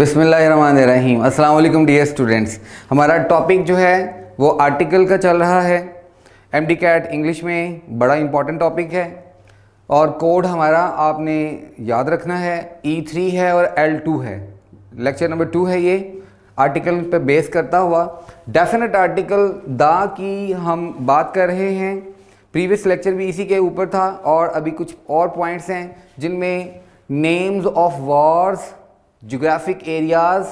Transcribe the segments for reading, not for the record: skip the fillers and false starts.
बिस्मिल्लाहिर्रहमानिर्रहीम। अस्सलाम वालेकुम डियर स्टूडेंट्स। हमारा टॉपिक जो है वो आर्टिकल का चल रहा है। एमडी कैट इंग्लिश में बड़ा इंपॉर्टेंट टॉपिक है और कोड हमारा आपने याद रखना है, E3 है और L2 है। लेक्चर नंबर 2 है ये, आर्टिकल पे बेस करता हुआ। डेफिनेट आर्टिकल दा की हम बात कर रहे हैं। प्रीवियस लेक्चर भी इसी के ऊपर था और अभी कुछ और पॉइंट्स हैं जिनमें names of wars, geographic areas,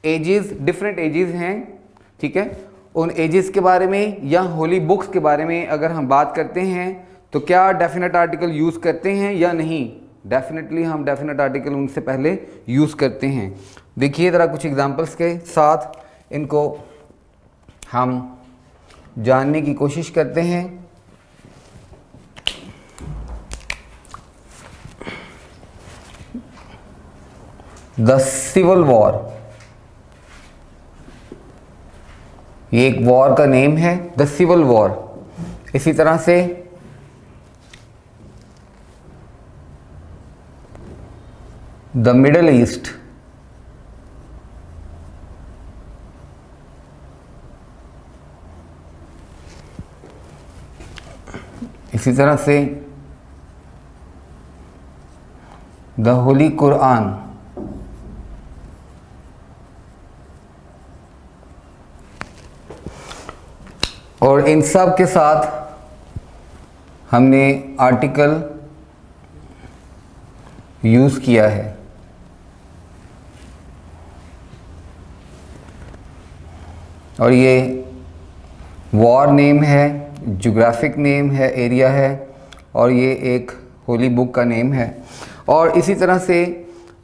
ages, different ages हैं, ठीक है। उन एजेस के बारे में या होली बुक्स के बारे में अगर हम बात करते हैं तो क्या डेफिनेट आर्टिकल यूज़ करते हैं या नहीं। डेफिनेटली हम डेफिनेट आर्टिकल उनसे पहले यूज़ करते हैं। देखिए ज़रा कुछ एग्जांपल्स के साथ इनको हम जानने की कोशिश करते हैं। द सिविल वॉर, ये एक वॉर का नेम है, द सिविल वॉर। इसी तरह से द मिडल ईस्ट, इसी तरह से द होली कुरान, और इन सब के साथ हमने आर्टिकल यूज़ किया है। और ये वॉर नेम है, ज्योग्राफिक नेम है, एरिया है, और ये एक होली बुक का नेम है। और इसी तरह से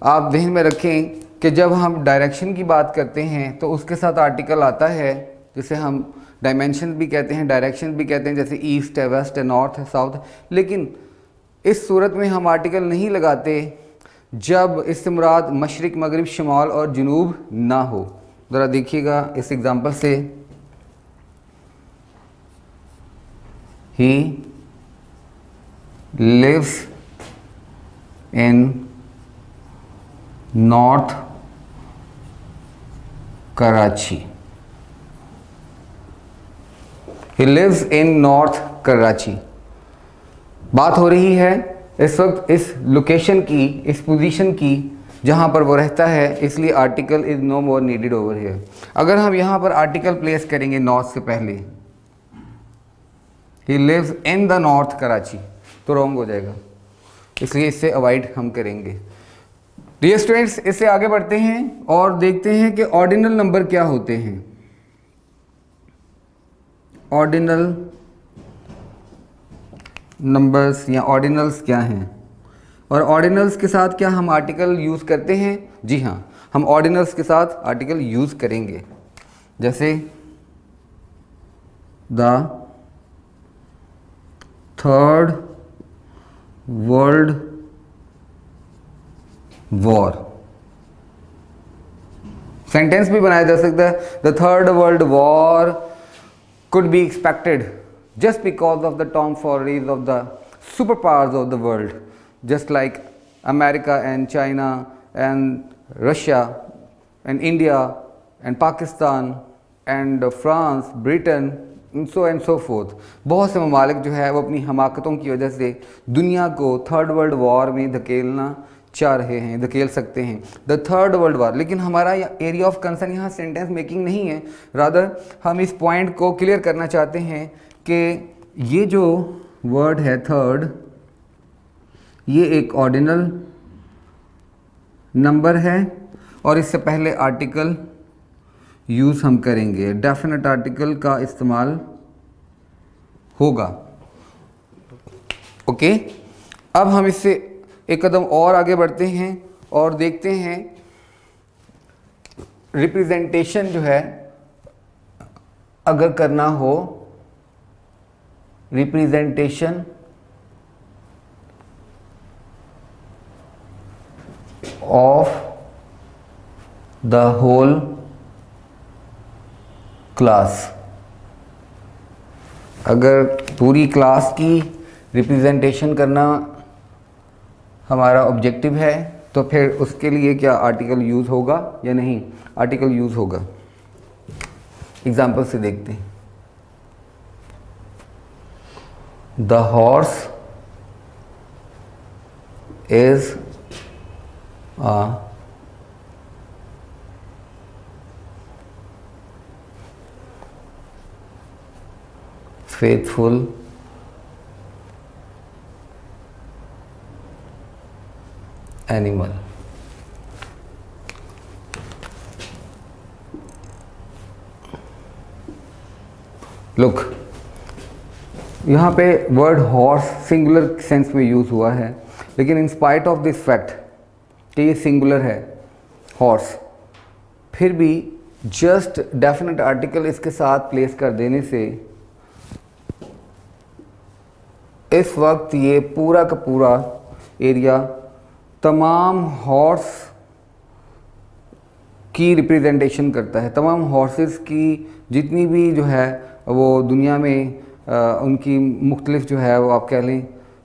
आप ध्यान में रखें कि जब हम डायरेक्शन की बात करते हैं तो उसके साथ आर्टिकल आता है, जिसे हम डायमेंशन भी कहते हैं, डायरेक्शन भी कहते हैं, जैसे ईस्ट है, वेस्ट है, नॉर्थ है, साउथ है। लेकिन इस सूरत में हम आर्टिकल नहीं लगाते जब इससे मुराद मशरिक, मगरिब, शुमाल और जुनूब ना हो। ज़रा देखिएगा इस एग्ज़ाम्पल से, he lives in north Karachi. He lives in north Karachi. बात हो रही है इस वक्त इस लोकेशन की, इस पोजीशन की जहाँ पर वो रहता है, इसलिए article is no more needed over here. अगर हम यहाँ पर आर्टिकल प्लेस करेंगे नॉर्थ से पहले, He lives in the north Karachi, तो रॉन्ग हो जाएगा, इसलिए इससे अवॉइड हम करेंगे। डियर स्टूडेंट्स, इससे आगे बढ़ते हैं और देखते हैं कि ऑर्डिनल नंबर क्या होते हैं। ऑर्डिनल नंबर्स या ऑर्डिनल्स क्या हैं, और ऑर्डिनल्स के साथ क्या हम आर्टिकल यूज़ करते हैं? जी हाँ, हम ऑर्डिनल्स के साथ आर्टिकल यूज़ करेंगे। जैसे the third world war, sentence भी बनाया जा सकता है। The third world war could be expected just because of the tomfooleries of the superpowers of the world, just like America and China and Russia and India and Pakistan and France, Britain and so forth। बहुत से ममालिक जो है वो अपनी हमाकतों की वजह से दुनिया को थर्ड वर्ल्ड वॉर में धकेलना चाह रहे हैं, धकेल सकते हैं। द थर्ड वर्ल्ड वॉर, लेकिन हमारा एरिया ऑफ कंसर्न यहाँ सेंटेंस मेकिंग नहीं है, रादर हम इस पॉइंट को क्लियर करना चाहते हैं कि ये जो वर्ड है थर्ड, ये एक ऑर्डिनल नंबर है और इससे पहले आर्टिकल यूज़ हम करेंगे, डेफिनेट आर्टिकल का इस्तेमाल होगा। ओके, अब हम इससे एक कदम और आगे बढ़ते हैं और देखते हैं रिप्रेजेंटेशन जो है अगर करना हो, representation of the whole class. अगर पूरी क्लास की रिप्रेजेंटेशन करना हमारा ऑब्जेक्टिव है तो फिर उसके लिए क्या आर्टिकल यूज़ होगा या नहीं? आर्टिकल यूज़ होगा। एग्जाम्पल से देखते हैं। The horse is a faithful animal। Look, यहाँ पे वर्ड हॉर्स सिंगुलर सेंस में यूज़ हुआ है, लेकिन in spite of this fact कि ये सिंगुलर है हॉर्स, फिर भी जस्ट डेफिनेट आर्टिकल इसके साथ प्लेस कर देने से इस वक्त ये पूरा का पूरा एरिया तमाम हॉर्स की रिप्रेजेंटेशन करता है। तमाम हॉर्सेस की जितनी भी जो है वो दुनिया में उनकी मुख्तलिफ जो है वो आप कह लें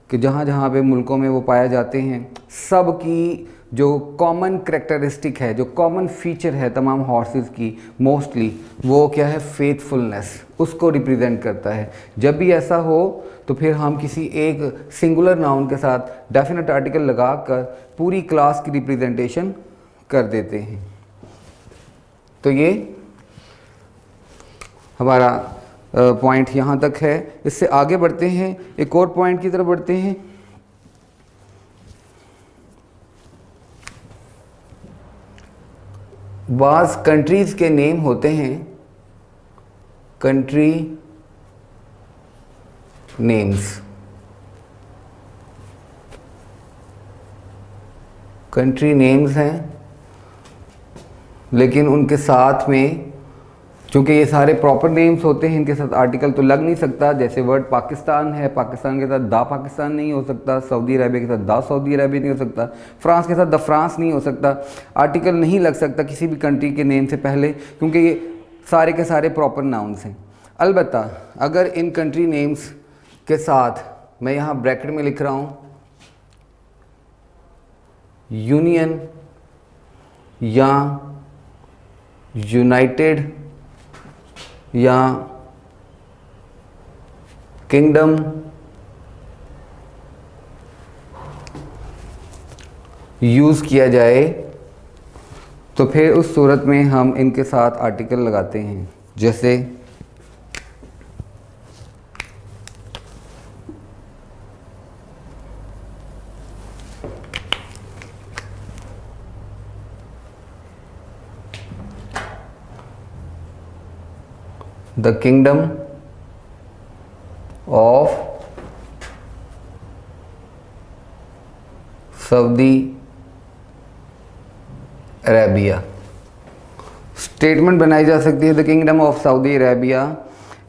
कि जहाँ जहाँ पे मुल्कों में वो पाए जाते हैं, सब की जो कॉमन करेक्टरिस्टिक है, जो कॉमन फीचर है तमाम हॉर्सेस की मोस्टली, वो क्या है? फेथफुलनेस, उसको रिप्रेजेंट करता है। जब भी ऐसा हो तो फिर हम किसी एक सिंगुलर नाउन के साथ डेफिनेट आर्टिकल लगाकर पूरी क्लास की रिप्रेजेंटेशन कर देते हैं। तो ये हमारा पॉइंट यहाँ तक है। इससे आगे बढ़ते हैं, एक और पॉइंट की तरफ बढ़ते हैं। बाज़ कंट्रीज़ के नेम होते हैं कंट्री नेम्स। कंट्री नेम्स हैं, लेकिन उनके साथ में चूँकि ये सारे प्रॉपर नेम्स होते हैं, इनके साथ आर्टिकल तो लग नहीं सकता। जैसे वर्ड पाकिस्तान है, पाकिस्तान के साथ दा पाकिस्तान नहीं हो सकता, सऊदी अरबिया के साथ दा सऊदी अरबिया नहीं हो सकता, फ्रांस के साथ द फ्रांस नहीं हो सकता। आर्टिकल नहीं लग सकता किसी भी कंट्री के नेम से पहले, क्योंकि ये सारे के सारे प्रॉपर नाउन्स हैं। अलबत्ता अगर इन कंट्री नेम्स के साथ मैं यहाँ ब्रैकेट में लिख रहा हूँ यूनियन या यूनाइटेड या किंगडम यूज़ किया जाए, तो फिर उस सूरत में हम इनके साथ आर्टिकल लगाते हैं। जैसे the kingdom of Saudi Arabia. Statement बनाई जा सकती है the kingdom of Saudi Arabia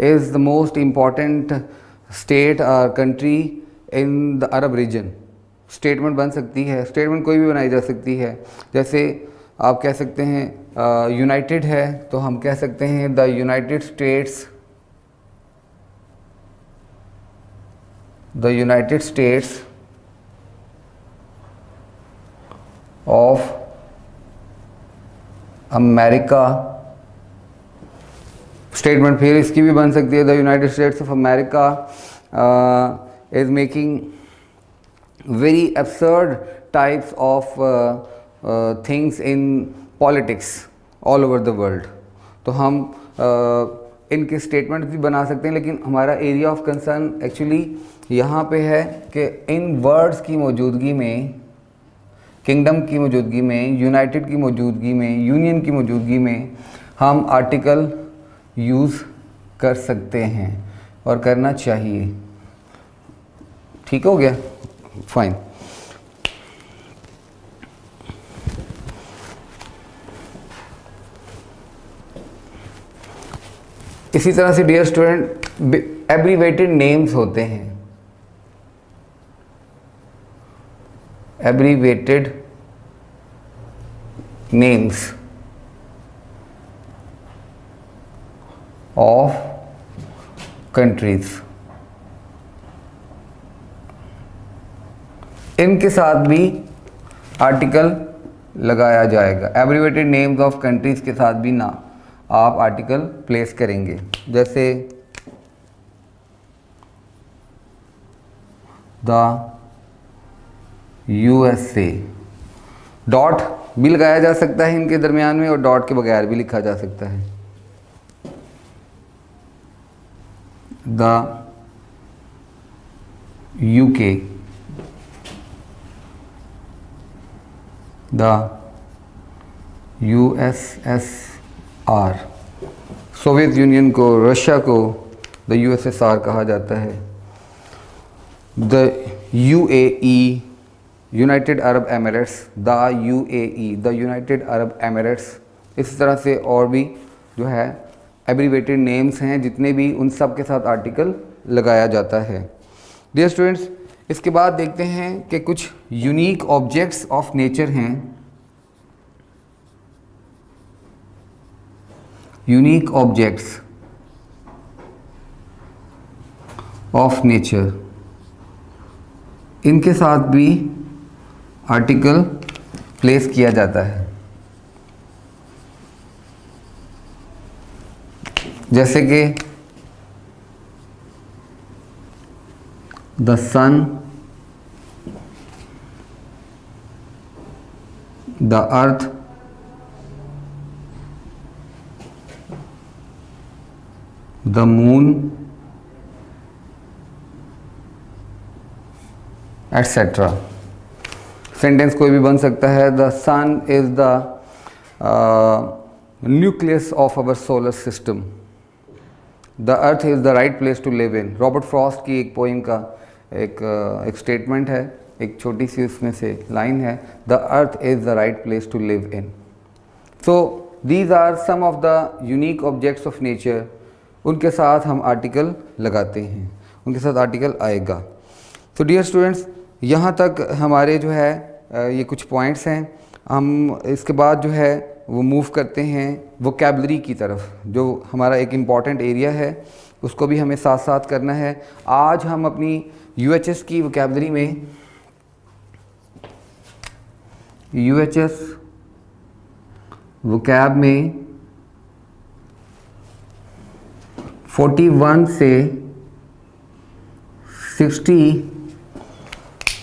is the most important state और country in the Arab region. Statement बन सकती है, स्टेटमेंट कोई भी बनाई जा सकती है। जैसे आप कह सकते हैं यूनाइटेड है, तो हम कह सकते हैं the United states, the United states of America. Statement फिर इसकी भी बन सकती है the United states of America is making very absurd types of things in politics all over the world. तो हम इनके स्टेटमेंट भी बना सकते हैं, लेकिन हमारा एरिया ऑफ कंसर्न एक्चुअली यहाँ पे है कि इन वर्ड्स की मौजूदगी में, किंगडम की मौजूदगी में, यूनाइटेड की मौजूदगी में, यूनियन की मौजूदगी में हम आर्टिकल यूज़ कर सकते हैं और करना चाहिए। ठीक हो गया? फाइन। इसी तरह से डियर स्टूडेंट एब्रीवेटेड नेम्स होते हैं। एब्रीवेटेड नेम्स ऑफ कंट्रीज, इनके साथ भी आर्टिकल लगाया जाएगा। एब्रीवेटेड नेम्स ऑफ कंट्रीज़ के साथ भी ना आप आर्टिकल प्लेस करेंगे, जैसे द USA। डॉट भी लगाया जा सकता है इनके दरमियान में और डॉट के बगैर भी लिखा जा सकता है। The UK, the USSR। Soviet union को, रशिया को द USSR कहा जाता है। The UAE, United Arab Emirates, the UAE, the United Arab Emirates. इस तरह से और भी जो है एब्रीवेटेड नेम्स हैं जितने भी, उन सब के साथ आर्टिकल लगाया जाता है। डियर स्टूडेंट्स, इसके बाद देखते हैं कि कुछ यूनिक ऑब्जेक्ट्स ऑफ नेचर हैं। यूनिक ऑब्जेक्ट्स ऑफ नेचर, इनके साथ भी आर्टिकल प्लेस किया जाता है। जैसे कि the sun, the earth, the moon, etcetera. Sentence कोई भी बन सकता है। The sun is the nucleus of our solar system. The earth is the right place to live in. Robert Frost की एक पोइम का एक स्टेटमेंट है, एक छोटी सी उसमें से लाइन है, the earth is the right place to live in. So these are some of the unique objects of nature. उनके साथ हम आर्टिकल लगाते हैं, उनके साथ आर्टिकल आएगा। तो डियर स्टूडेंट्स, यहाँ तक हमारे जो है ये कुछ पॉइंट्स हैं। हम इसके बाद जो है वो मूव करते हैं वोकैबलरी की तरफ, जो हमारा एक इम्पॉर्टेंट एरिया है, उसको भी हमें साथ साथ करना है। आज हम अपनी UHS की वोकैबलरी में, UHS वोकैब में 41 से 60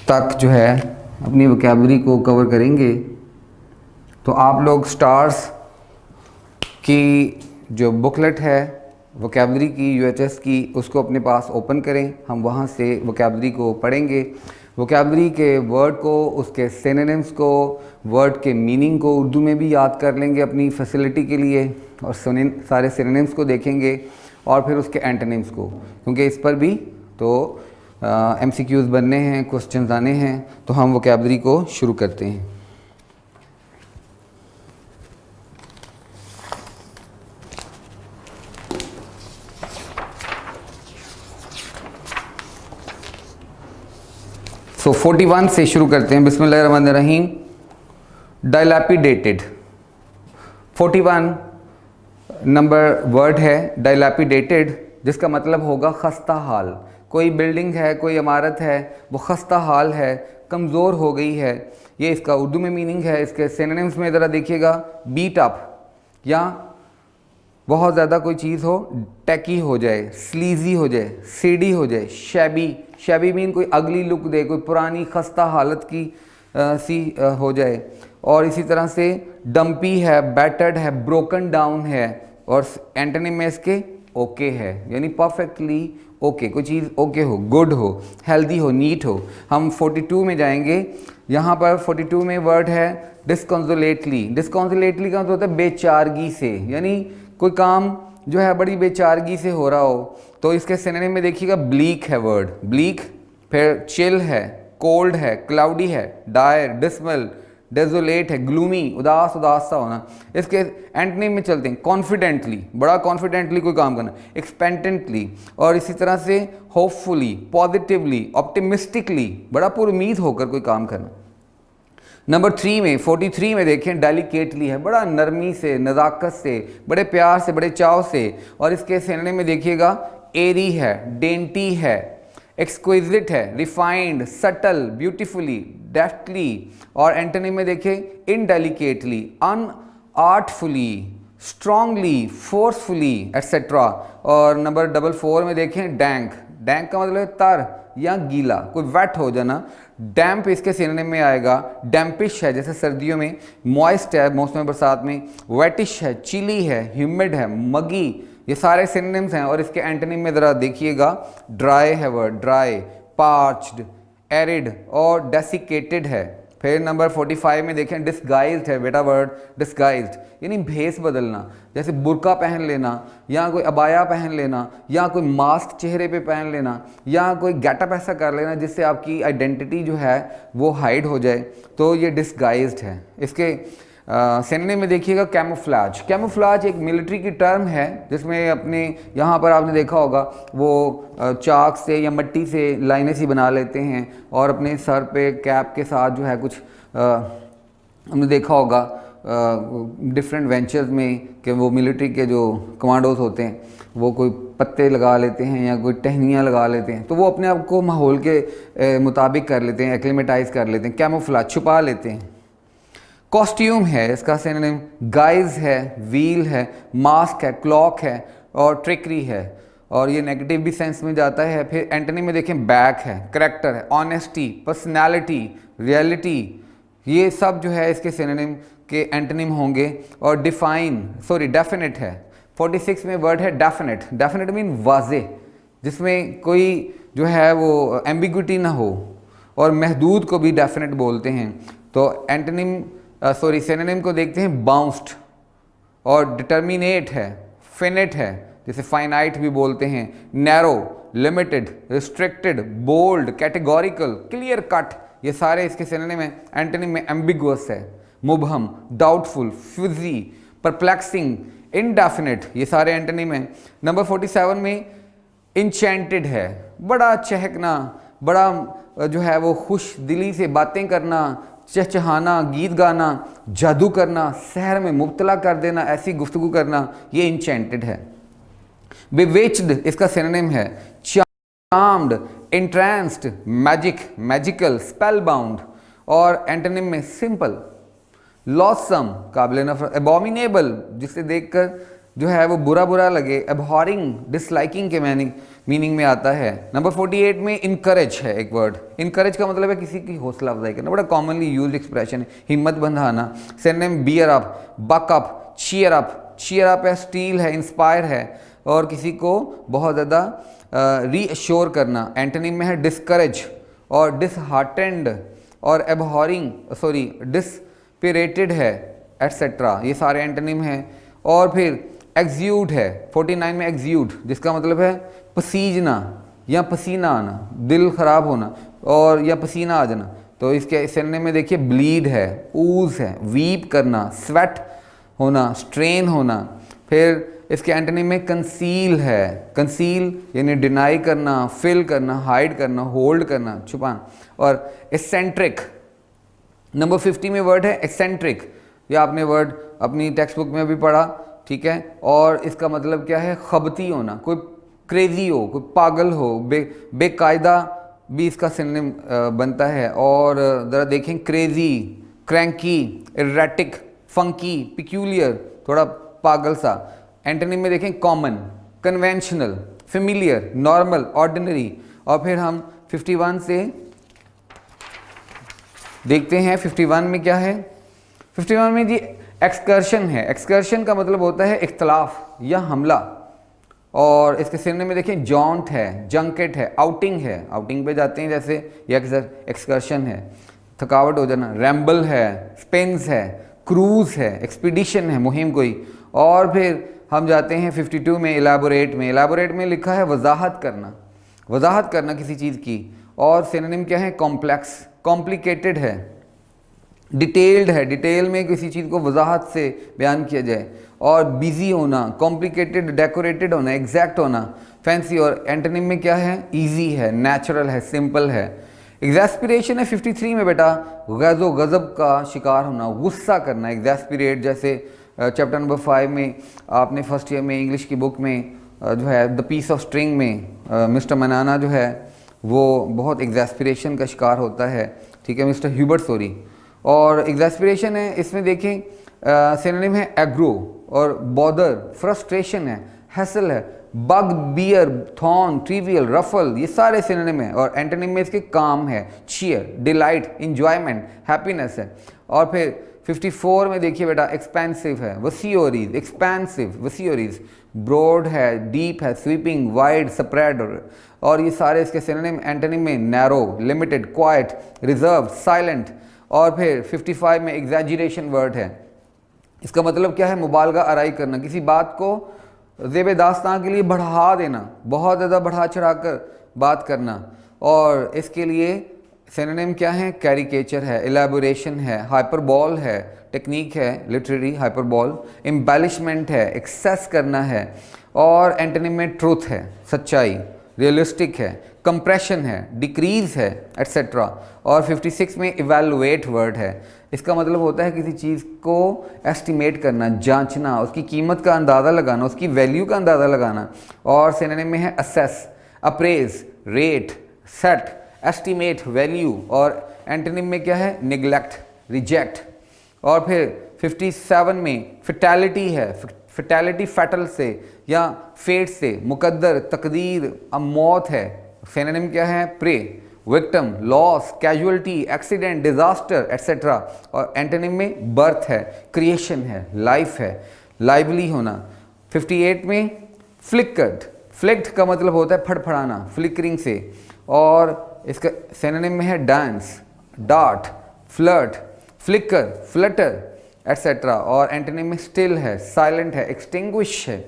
तक जो है अपनी वोकैबलरी को कवर करेंगे। तो आप लोग स्टार्स की जो बुकलेट है वोकैबलरी की, UHS की, उसको अपने पास ओपन करें। हम वहाँ से वोकैबलरी को पढ़ेंगे। वोकैबलरी के वर्ड को, उसके सिनोनिम्स को, वर्ड के मीनिंग को उर्दू में भी याद कर लेंगे अपनी फैसिलिटी के लिए, और सारे सिनोनिम्स को देखेंगे और फिर उसके एंटोनिम्स को, क्योंकि इस पर भी तो MCQs बनने हैं, क्वेश्चंस आने हैं। तो हम वोकैबलरी को शुरू करते हैं। सो 41 से शुरू करते हैं। बिस्मिल्लाहिर्रहमानिर्रहीम। डायलैपिडेटेड, 41 नंबर वर्ड है डायलैपिडेटेड, जिसका मतलब होगा खस्ता हाल। कोई बिल्डिंग है, कोई इमारत है, वो खस्ता हाल है, कमज़ोर हो गई है, ये इसका उर्दू में मीनिंग है। इसके सिनोनिम्स में ज़रा देखिएगा, बीट अप, या बहुत ज़्यादा कोई चीज़ हो, टैकी हो जाए, स्लीजी हो जाए, सीडी हो जाए, शैबी, शैबी मीन कोई अगली लुक दे, कोई पुरानी खस्ता हालत की सी हो जाए। और इसी तरह से डम्पी है, बैटर्ड है, ब्रोकन डाउन है, और एंटोनिम में इसके ओके है, यानी परफेक्टली ओके, कोई चीज़ ओके हो, गुड हो, हेल्दी हो, नीट हो। हम 42 में जाएंगे। यहाँ पर 42 में वर्ड है डिस्कॉन्सोलेटली। डिस्कॉन्सोलेटली का मतलब होता है बेचारगी से, यानी कोई काम जो है बड़ी बेचारगी से हो रहा हो। तो इसके सिनोनिम में देखिएगा, ब्लीक है वर्ड, ब्लीक, फिर चिल है, कोल्ड है, क्लाउडी है, डायर, डिसमल, डेजोलेट है, ग्लूमी, उदास, उदास सा होना। इसके एंटोनिम में चलते हैं, कॉन्फिडेंटली, बड़ा कॉन्फिडेंटली कोई काम करना, एक्सपेक्टेंटली, और इसी तरह से होपफुली, पॉजिटिवली, ऑप्टिमिस्टिकली, बड़ा पुरुमीद होकर कोई काम करना। नंबर 3 में 43 में देखें, डेलिकेटली है, बड़ा नरमी से, नज़ाकत से, बड़े प्यार से, बड़े चाव से। और इसके सिनोनिम में देखिएगा, एरी है, डेंटी है, एक्सक्विजिट है, रिफाइंड, सटल, ब्यूटीफुली, डेफ्टली, और एंटोनिम में देखिए इनडेलिकेटली, अनआर्टफुली, स्ट्रांगली, फोर्सफुली एटसेट्रा। और नंबर 4 में देखें डैंक, डैंक का मतलब है तर या गीला, कोई वेट हो जाना। डैम्प इसके सिनोनिम में आएगा, डैम्पिश है जैसे सर्दियों में, मॉइस्ट है मौसम बरसात में, वेटिश है, चिली है, ह्यूमिड है, मगी, ये सारे सिनोनिम्स हैं। और इसके एंटोनिम में ज़रा देखिएगा, ड्राई है वर्ड, ड्राई, पार्च्ड, एरिड और डेसिकेटेड है। फिर नंबर 45 में देखें डिस्गाइज्ड है बेटा वर्ड, डिस्गाइज्ड यानी भेस बदलना, जैसे बुर्का पहन लेना या कोई अबाया पहन लेना या कोई मास्क चेहरे पे पहन लेना या कोई गेटअप ऐसा कर लेना जिससे आपकी आइडेंटिटी जो है वो हाइड हो जाए, तो ये डिस्गाइज्ड है। इसके सिनोनिम में देखिएगा कैमोफ्लाज, कैमोफ्लाज एक मिलिट्री की टर्म है जिसमें अपने यहाँ पर आपने देखा होगा वो चाक से या मिट्टी से लाइनें सी बना लेते हैं और अपने सर पे कैप के साथ जो है कुछ हमने देखा होगा डिफरेंट वेंचर्स में कि वो मिलिट्री के जो कमांडोज होते हैं वो कोई पत्ते लगा लेते हैं या कोई टहनियाँ लगा लेते हैं, तो वो अपने आप को माहौल के मुताबिक कर लेते हैं, एक्लिमेटाइज कर लेते हैं, कैमोफ्लाज छुपा लेते हैं। कॉस्ट्यूम है इसका सिनोनिम, गाइज है, व्हील है, मास्क है, क्लॉक है और ट्रिकरी है, और ये नेगेटिव भी सेंस में जाता है। फिर एंटोनिम में देखें बैक है, करैक्टर है, ऑनेस्टी, पर्सनैलिटी, रियलिटी, ये सब जो है इसके सिनोनिम के एंटोनिम होंगे। और डेफिनेट है। 46 में वर्ड है डेफिनेट, डेफिनेट मीन वाज़े, जिसमें कोई जो है वो एम्बिग्विटी ना हो, और महदूद को भी डेफिनेट बोलते हैं। तो एंटोनिम सिनोनिम को देखते हैं बाउंस्ड, और डिटर्मिनेट है, फिनिट है जिसे फाइनाइट भी बोलते हैं, narrow, limited, restricted, bold, categorical, clear cut, ये सारे इसके सिनोनिम हैं। एंटोनिम में एम्बिगुअस है, मुबहम, डाउटफुल, फ्यूजी, परप्लेक्सिंग, इनडेफिनिट, ये सारे एंटोनिम हैं। नंबर 47 में इंचेंटेड है, बड़ा चहकना, बड़ा जो है वो खुश दिली से बातें करना, चहचहाना, गीत गाना, जादू करना, सहर में मुब्तला कर देना, ऐसी गुफ्तगू करना, ये इंचेंटेड है। बिविच्ड इसका सिनोनिम है, charmed, entranced, magic, magical, spell bound. और एंटोनिम में सिंपल, लॉसम, काबिल नफरत, एबॉमिनेबल, जिसे देखकर जो है वो बुरा बुरा लगे, एबहॉरिंग, डिसलाइकिंग के मीनिंग में आता है। नंबर 48 में इनकरेज है एक वर्ड, इनकरेज का मतलब है किसी की हौसला अफजाई करना, बड़ा कॉमनली यूज एक्सप्रेशन है, हिम्मत बंधाना। Synonym bear up, buck up, cheer up, cheer up है, स्टील है, इंस्पायर है, और किसी को बहुत ज़्यादा रीअश्योर करना। एंटोनिम में है डिस्करेज और डिसहार्टेंड और डिस्पिरेटेड है एटसेट्रा, ये सारे एंटोनिम हैं। और फिर एक्ज्यूड है 49 में, एक्ज्यूड जिसका मतलब है पसीजना या पसीना आना, दिल ख़राब होना और या पसीना आ जाना, तो इसके सिनोनिम में देखिए ब्लीड है, ऊज है, वीप करना, स्वेट होना, स्ट्रेन होना। फिर इसके एंटोनिम में कंसील है, कंसील यानी डिनाई करना, फिल करना, हाइड करना, होल्ड करना, छुपाना। और एक्सेंट्रिक, नंबर 50 में वर्ड है एक्सेंट्रिक, या आपने वर्ड अपनी टेक्स्ट बुक में भी पढ़ा, ठीक है। और इसका मतलब क्या है, खबती होना, कोई क्रेजी हो, कोई पागल हो, बेकायदा भी इसका सिनोनिम बनता है। और ज़रा देखें, crazy, cranky, erratic, funky, peculiar, थोड़ा पागल सा। एंटोनिम में देखें common, conventional, familiar, normal, ordinary. और फिर हम 51 से देखते हैं 51 में क्या है। 51 में जी एक्सकर्शन है, एक्सकर्शन का मतलब होता है इख्तलाफ या हमला। और इसके सिनोनिम में देखें जॉन्ट है, जंकेट है, आउटिंग है, आउटिंग पे जाते हैं जैसे, या एक्सकर्शन है, थकावट हो जाना, रैम्बल है, स्पेंस है, क्रूज़ है, एक्सपीडिशन है, मुहिम कोई। और फिर हम जाते हैं 52 में इलाबोरेट में, इलाबोरेट में लिखा है वजाहत करना, वजाहत करना किसी चीज़ की। और सिनोनिम क्या है, कॉम्प्लेक्स, कॉम्प्लिकेटेड है, डिटेल्ड है, डिटेल में किसी चीज़ को वजाहत से बयान किया जाए। और बिजी होना, कॉम्प्लिकेटेड, डेकोरेटेड होना, एग्जैक्ट होना, फैंसी। और एंटोनिम में क्या है, इजी है, नेचुरल है, सिंपल है। एग्जैस्पिरेशन है 53 में बेटा, गज़ो गज़ब का शिकार होना, गुस्सा करना, एग्जैस्पिरेट। जैसे चैप्टर नंबर 5 में आपने फर्स्ट ईयर में इंग्लिश की बुक में जो है द पीस ऑफ स्ट्रिंग में मिस्टर मनाना जो है वो बहुत एग्जैस्पिरेशन का शिकार होता है, ठीक है, मिस्टर ह्यूबर्ट सोरी। और एग्जैस्पिरेशन है, इसमें देखें सिनोनिम है एग्रो, और बॉदर फ्रस्ट्रेशन है, हैसल है, bugbear, thorn, trivial, ruffle, ये सारे सिनोनिम है। और एंटोनिम में इसके काम है, चीयर, डिलाइट, इंजॉयमेंट, हैप्पीनेस है। और फिर 54 में देखिए बेटा एक्सपेंसिव है, वसीओरीज, एक्सपेंसिव, वसीओरीज, ब्रॉड है, डीप है, स्वीपिंग, वाइड, स्प्रेड, और ये सारे इसके सिनोनिम एंटोनिम में narrow, limited, quite, reserve, silent. और फिर 55 में एग्जैजरेशन वर्ड है, इसका मतलब क्या है, मुबालगा आराई करना, किसी बात को ज़ेब दास्तां के लिए बढ़ा देना, बहुत ज़्यादा बढ़ा चढ़ा कर बात करना। और इसके लिए सिनोनिम क्या है, कैरिकेचर है, एलैबोरेशन है, हाइपरबॉल है, टेक्निक है, लिटरेरी हाइपरबॉल, एम्बेलिशमेंट है, एक्सेस करना है। और एंटोनिम में ट्रूथ है, सच्चाई, रियलिस्टिक है, कंप्रेशन है, डिक्रीज है, एट्सेट्रा। और 56 में इवैल्यूएट वर्ड है, इसका मतलब होता है किसी चीज़ को एस्टिमेट करना, जांचना, उसकी कीमत का अंदाज़ा लगाना, उसकी वैल्यू का अंदाज़ा लगाना। और सिनोनिम में है assess, apprise, rate, set, estimate, value. और एंटोनिम में क्या है, निगलेक्ट, रिजेक्ट। और फिर 57 में फिटैलिटी है, फिटैलिटी फैटल से या फेट से, मुकद्दर, तकदीर, मौत है। सिनोनिम क्या है, prey, victim, loss, casualty, accident, disaster, etcetera. और एंटोनिम में बर्थ है, क्रिएशन है, लाइफ है, लाइवली होना। 58 में फ्लिकर्ड, फ्लिक्ड का मतलब होता है फड़फड़ाना, फ्लिकरिंग से। और इसका सिनोनिम में है dance, dart, flirt, flicker, flutter, etcetera. और एंटोनिम में स्टिल है, साइलेंट है, एक्सटिंग्विश है।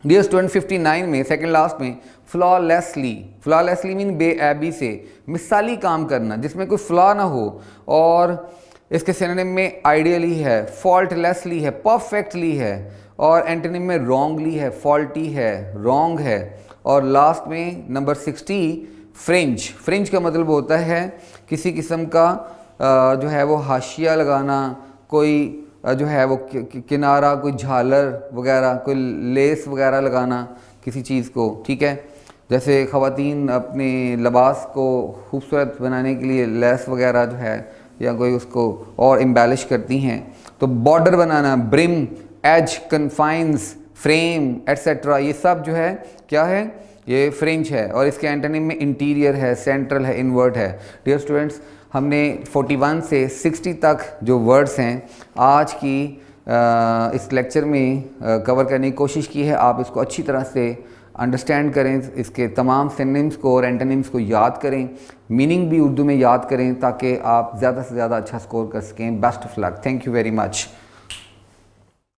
डियर स्टूडेंट 59 में सेकंड लास्ट में फ्लॉलेसली, फ्लॉलेसली मीन बेऐबी से, मिसाली काम करना जिसमें कोई फ्लॉ ना हो। और इसके सिनोनिम में आइडियली है, फॉल्टलेसली है, परफेक्टली है। और एंटोनिम में रॉन्गली है, फॉल्टी है, रॉन्ग है। और लास्ट में नंबर 60 फ्रिंज, फ्रिंज का मतलब होता है किसी किस्म का जो है वो हाशिया लगाना, कोई जो है वो किनारा, कोई झालर वगैरह, कोई लेस वगैरह लगाना किसी चीज़ को, ठीक है। जैसे ख़वातीन अपने लिबास को खूबसूरत बनाने के लिए लेस वगैरह जो है या कोई उसको और एम्बेलिश करती हैं, तो बॉर्डर बनाना, brim, edge, confines, frame, etcetera, ये सब जो है क्या है, ये फ्रिंज है। और इसके एंटोनिम में इंटीरियर है, सेंट्रल है, इनवर्ट है। डियर स्टूडेंट्स, हमने 41 से 60 तक जो वर्ड्स हैं आज की इस लेक्चर में कवर करने की कोशिश की है। आप इसको अच्छी तरह से अंडरस्टैंड करें, इसके तमाम सिनोनिम्स को और एंटोनिम्स को याद करें, मीनिंग भी उर्दू में याद करें ताकि आप ज़्यादा से ज़्यादा अच्छा स्कोर कर सकें। Best of luck, thank you very much.